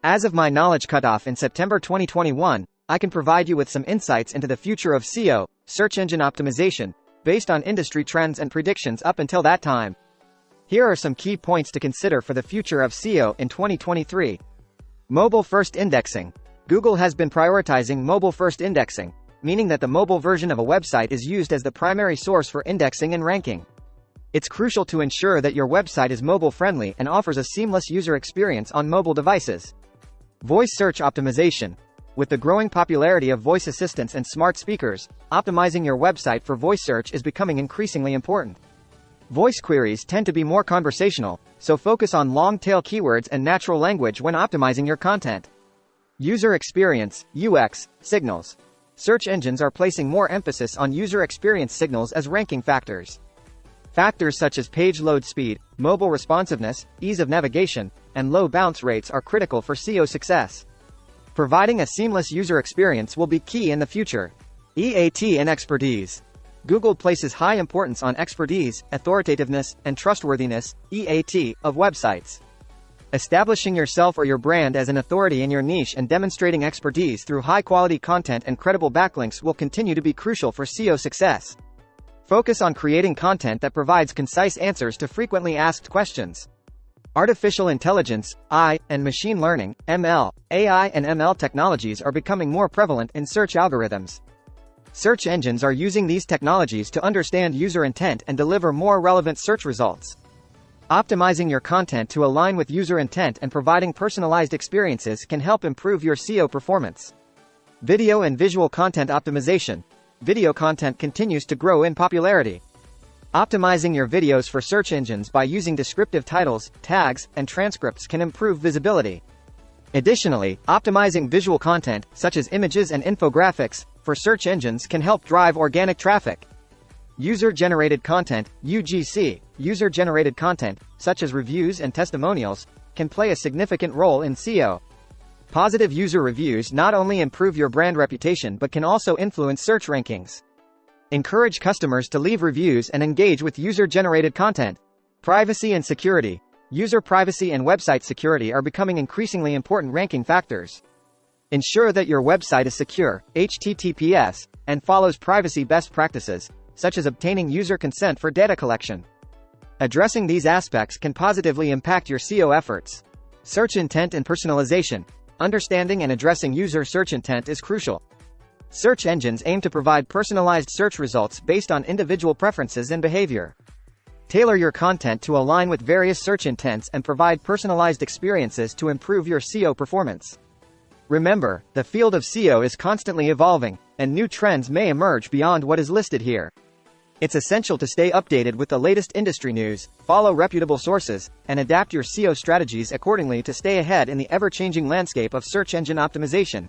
As of my knowledge cutoff in September 2021, I can provide you with some insights into the future of SEO, search engine optimization, based on industry trends and predictions up until that time. Here are some key points to consider for the future of SEO in 2023. Mobile-first indexing. Google has been prioritizing mobile-first indexing, meaning that the mobile version of a website is used as the primary source for indexing and ranking. It's crucial to ensure that your website is mobile-friendly and offers a seamless user experience on mobile devices. Voice search optimization. With the growing popularity of voice assistants and smart speakers, optimizing your website for voice search is becoming increasingly important. Voice queries tend to be more conversational, so focus on long-tail keywords and natural language when optimizing your content. User experience, UX, signals. Search engines are placing more emphasis on user experience signals as ranking factors. Factors such as page load speed, mobile responsiveness, ease of navigation, and low bounce rates are critical for SEO success. Providing a seamless user experience will be key in the future. EAT and expertise. Google places high importance on expertise, authoritativeness, and trustworthiness, EAT, of websites. Establishing yourself or your brand as an authority in your niche and demonstrating expertise through high-quality content and credible backlinks will continue to be crucial for SEO success. Focus on creating content that provides concise answers to frequently asked questions. Artificial intelligence, AI, and machine learning, ML, AI and ML technologies are becoming more prevalent in search algorithms. Search engines are using these technologies to understand user intent and deliver more relevant search results. Optimizing your content to align with user intent and providing personalized experiences can help improve your SEO performance. Video and visual content optimization. Video content continues to grow in popularity. Optimizing your videos for search engines by using descriptive titles, tags, and transcripts can improve visibility. Additionally, optimizing visual content, such as images and infographics, for search engines can help drive organic traffic. User-generated content, UGC. User-generated content, such as reviews and testimonials, can play a significant role in SEO. Positive user reviews not only improve your brand reputation but can also influence search rankings. Encourage customers to leave reviews and engage with user-generated content. Privacy and security. User privacy and website security are becoming increasingly important ranking factors. Ensure that your website is secure, HTTPS, and follows privacy best practices, such as obtaining user consent for data collection. Addressing these aspects can positively impact your SEO efforts. Search intent and personalization. Understanding and addressing user search intent is crucial. Search engines aim to provide personalized search results based on individual preferences and behavior. Tailor your content to align with various search intents and provide personalized experiences to improve your SEO performance. Remember, the field of SEO is constantly evolving, and new trends may emerge beyond what is listed here. It's essential to stay updated with the latest industry news, follow reputable sources, and adapt your SEO strategies accordingly to stay ahead in the ever-changing landscape of search engine optimization.